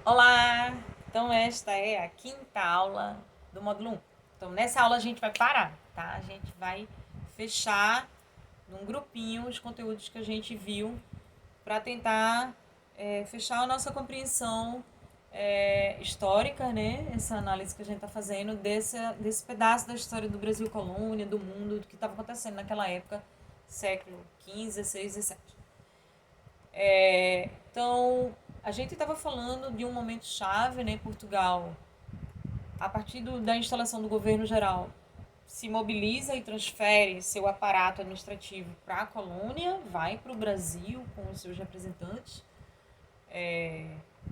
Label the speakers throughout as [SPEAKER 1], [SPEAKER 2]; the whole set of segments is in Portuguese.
[SPEAKER 1] Olá! Então, esta é a quinta aula do módulo 1. Então, nessa aula a gente vai parar, tá? A gente vai fechar num grupinho os conteúdos que a gente viu para tentar fechar a nossa compreensão histórica, né? Essa análise que a gente está fazendo desse pedaço da história do Brasil colônia, do mundo, do que estava acontecendo naquela época, século XV, XVI, XVII. Então, a gente estava falando de um momento chave, né? Portugal, a partir da instalação do governo geral, se mobiliza e transfere seu aparato administrativo para a colônia, vai para o Brasil com os seus representantes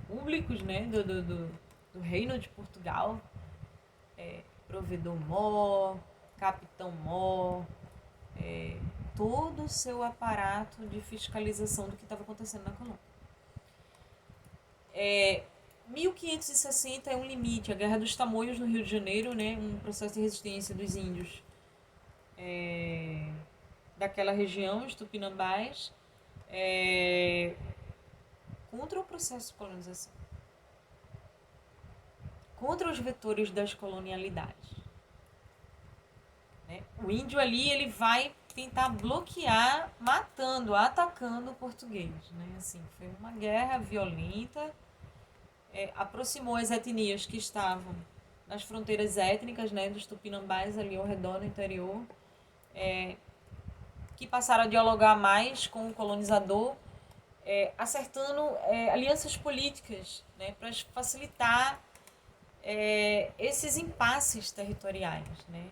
[SPEAKER 1] públicos, né? Do Reino de Portugal, provedor-mor, capitão-mor, todo o seu aparato de fiscalização do que estava acontecendo na colônia. 1560 é um limite, a Guerra dos Tamoios no Rio de Janeiro, né, um processo de resistência dos índios daquela região, os tupinambás, contra o processo de colonização, contra os vetores das colonialidades. Né? O índio ali ele vai tentar bloquear, matando, atacando o português. Né? Assim, foi uma guerra violenta, aproximou as etnias que estavam nas fronteiras étnicas, né, dos tupinambás ali ao redor do interior, que passaram a dialogar mais com o colonizador, acertando alianças políticas, né, para facilitar esses impasses territoriais, né?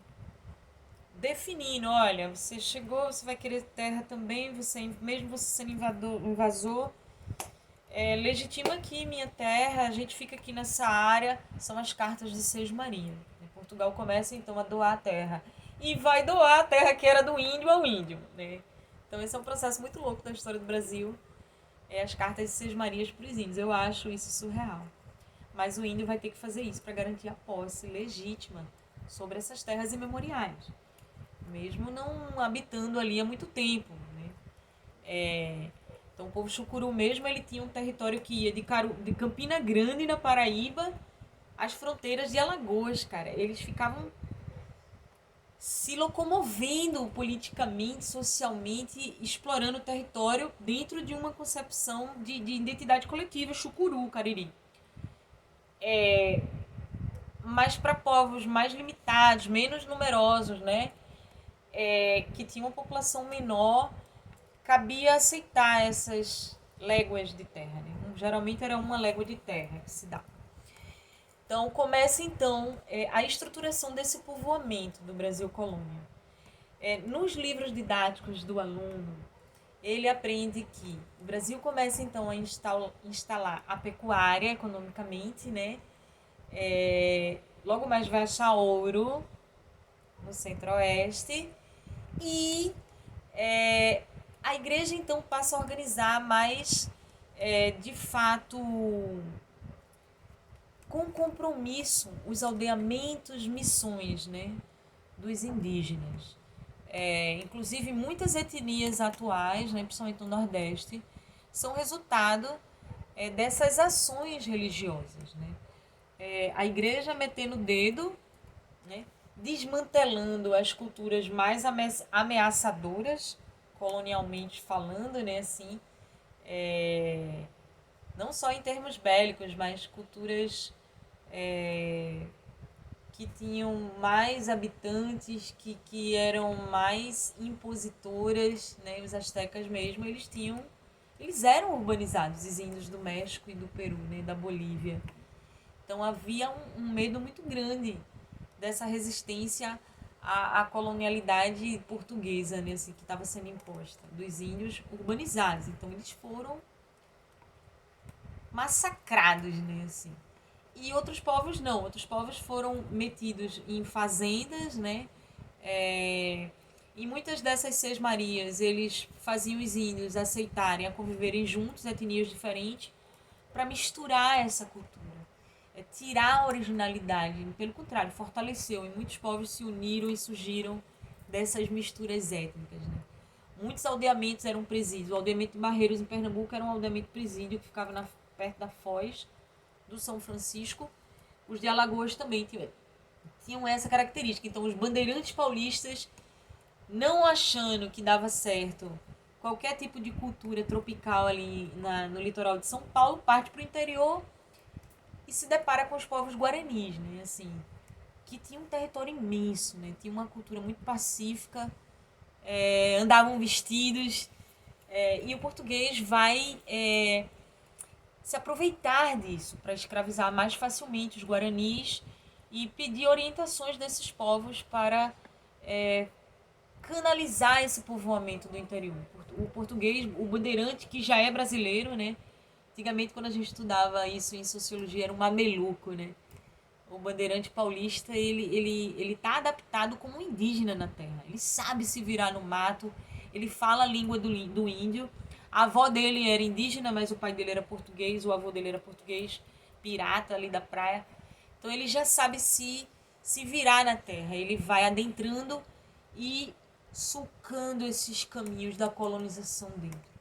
[SPEAKER 1] Definindo, olha, você chegou, você vai querer terra também, mesmo você sendo invasor, legitima aqui minha terra, a gente fica aqui nessa área, são as cartas de Sesmaria. Portugal começa então a doar a terra. E vai doar a terra que era do índio ao índio. Né? Então esse é um processo muito louco da história do Brasil. As cartas de Sesmarias para os índios. Eu acho isso surreal. Mas o índio vai ter que fazer isso para garantir a posse legítima sobre essas terras imemoriais. Mesmo não habitando ali há muito tempo. Né? Então o povo chucuru mesmo, ele tinha um território que ia de Campina Grande, na Paraíba, às fronteiras de Alagoas, cara. Eles ficavam se locomovendo politicamente, socialmente, explorando o território dentro de uma concepção de identidade coletiva, chucuru, cariri. Mas para povos mais limitados, menos numerosos, né? Que tinham uma população menor, cabia aceitar essas léguas de terra. Né? Geralmente era uma légua de terra que se dava. Então começa a estruturação desse povoamento do Brasil colônia. Nos livros didáticos do aluno, ele aprende que o Brasil começa então a instalar a pecuária economicamente, né? Logo mais vai achar ouro no centro-oeste e a igreja então passa a organizar mais de fato com compromisso os aldeamentos, missões, né, dos indígenas. Inclusive muitas etnias atuais, né, principalmente no Nordeste, são resultado dessas ações religiosas. Né? A igreja metendo o dedo, né, desmantelando as culturas mais ameaçadoras, colonialmente falando, né, assim, não só em termos bélicos, mas culturas que tinham mais habitantes, que eram mais impositoras, né? Os astecas mesmo, eles eram urbanizados, os índios do México e do Peru, né? Da Bolívia. Então havia um medo muito grande dessa resistência à colonialidade portuguesa, né? Assim, que estava sendo imposta, dos índios urbanizados. Então eles foram massacrados, né? Assim. E outros povos não, outros povos foram metidos em fazendas, né? E muitas dessas sesmarias, eles faziam os índios aceitarem a conviverem juntos, etnias diferentes, para misturar essa cultura. Tirar a originalidade, pelo contrário, fortaleceu. E muitos povos se uniram e surgiram dessas misturas étnicas. Né? Muitos aldeamentos eram presídios. O aldeamento de Barreiros, em Pernambuco, era um aldeamento presídio que ficava perto da Foz, do São Francisco, os de Alagoas também tinham essa característica. Então, os bandeirantes paulistas, não achando que dava certo qualquer tipo de cultura tropical ali no litoral de São Paulo, parte para o interior e se depara com os povos guaranis, né? Assim, que tinha um território imenso, né? Tinha uma cultura muito pacífica, andavam vestidos, e o português vai se aproveitar disso para escravizar mais facilmente os guaranis e pedir orientações desses povos para canalizar esse povoamento do interior. O português, o bandeirante, que já é brasileiro, né? Antigamente, quando a gente estudava isso em sociologia, era um mameluco, né? O bandeirante paulista, ele tá adaptado como um indígena na terra. Ele sabe se virar no mato, ele fala a língua do índio. A avó dele era indígena, mas o pai dele era português, o avô dele era português, pirata ali da praia. Então ele já sabe se virar na terra. Ele vai adentrando e sulcando esses caminhos da colonização dentro.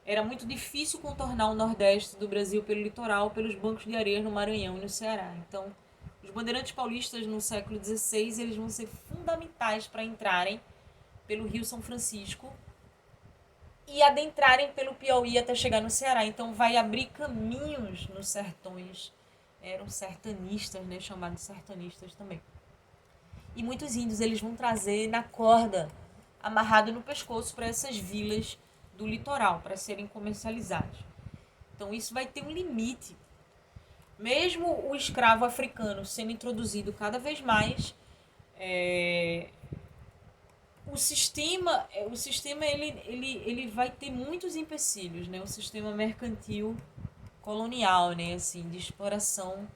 [SPEAKER 1] Era muito difícil contornar o nordeste do Brasil pelo litoral, pelos bancos de areia no Maranhão e no Ceará. Então, os bandeirantes paulistas no século XVI, eles vão ser fundamentais para entrarem pelo Rio São Francisco e adentrarem pelo Piauí até chegar no Ceará. Então, vai abrir caminhos nos sertões. Eram sertanistas, né, chamados sertanistas também. E muitos índios eles vão trazer na corda, amarrado no pescoço, para essas vilas do litoral, para serem comercializados. Então isso vai ter um limite. Mesmo o escravo africano sendo introduzido cada vez mais, o sistema ele vai ter muitos empecilhos, né? O sistema mercantil colonial, né? Assim, de exploração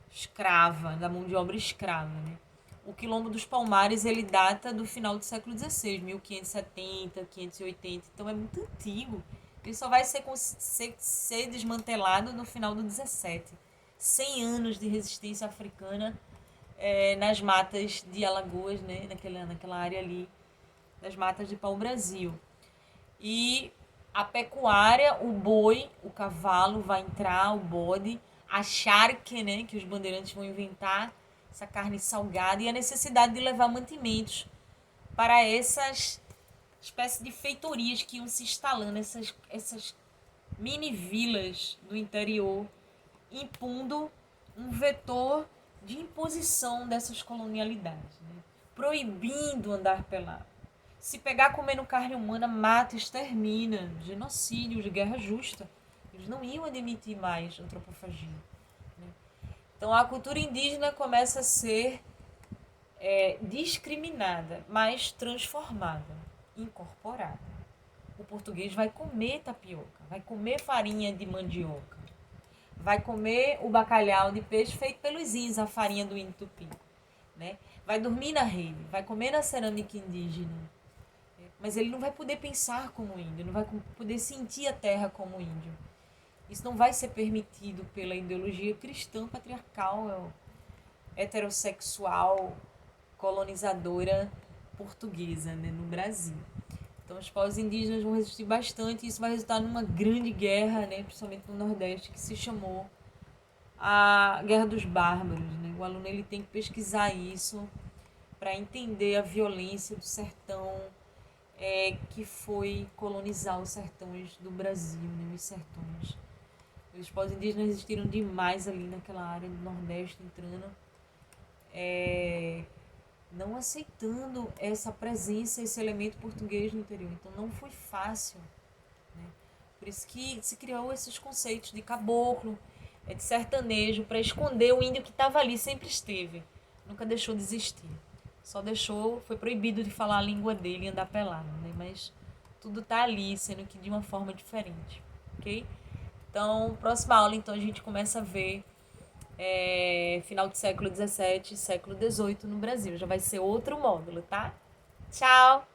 [SPEAKER 1] escrava, da mão de obra escrava, né? O Quilombo dos Palmares, ele data do final do século XVI, 1570, 580, então é muito antigo. Ele só vai ser desmantelado no final do 17. 100 anos de resistência africana nas matas de Alagoas, né? naquela área ali, das matas de pau-brasil. E a pecuária, o boi, o cavalo vai entrar, o bode, a charque, né? Que os bandeirantes vão inventar, essa carne salgada, e a necessidade de levar mantimentos para essas espécies de feitorias que iam se instalando, essas mini vilas do interior, impondo um vetor de imposição dessas colonialidades, né? Proibindo andar pelado. Se pegar comendo carne humana, mata, extermina, genocídio, de guerra justa. Eles não iam admitir mais antropofagia. Então a cultura indígena começa a ser discriminada, mas transformada, incorporada. O português vai comer tapioca, vai comer farinha de mandioca, vai comer o bacalhau de peixe feito pelos índios, a farinha do índio tupi, né? Vai dormir na rede, vai comer na cerâmica indígena. Mas ele não vai poder pensar como índio, não vai poder sentir a terra como índio. Isso não vai ser permitido pela ideologia cristã patriarcal, heterossexual, colonizadora portuguesa, né, no Brasil. Então os povos indígenas vão resistir bastante e isso vai resultar numa grande guerra, né, principalmente no Nordeste, que se chamou a Guerra dos Bárbaros, né? O aluno ele tem que pesquisar isso para entender a violência do sertão, que foi colonizar os sertões do Brasil, né, os sertões. Os povos indígenas resistiram demais ali naquela área do Nordeste, entrando, não aceitando essa presença, esse elemento português no interior. Então não foi fácil, né? Por isso que se criou esses conceitos de caboclo, de sertanejo, para esconder o índio que estava ali, sempre esteve. Nunca deixou de existir. Só foi proibido de falar a língua dele e andar pelado, né? Mas tudo tá ali, sendo que de uma forma diferente, ok? Então, próxima aula, então, a gente começa a ver final do século XVII, século XVIII no Brasil. Já vai ser outro módulo, tá? Tchau!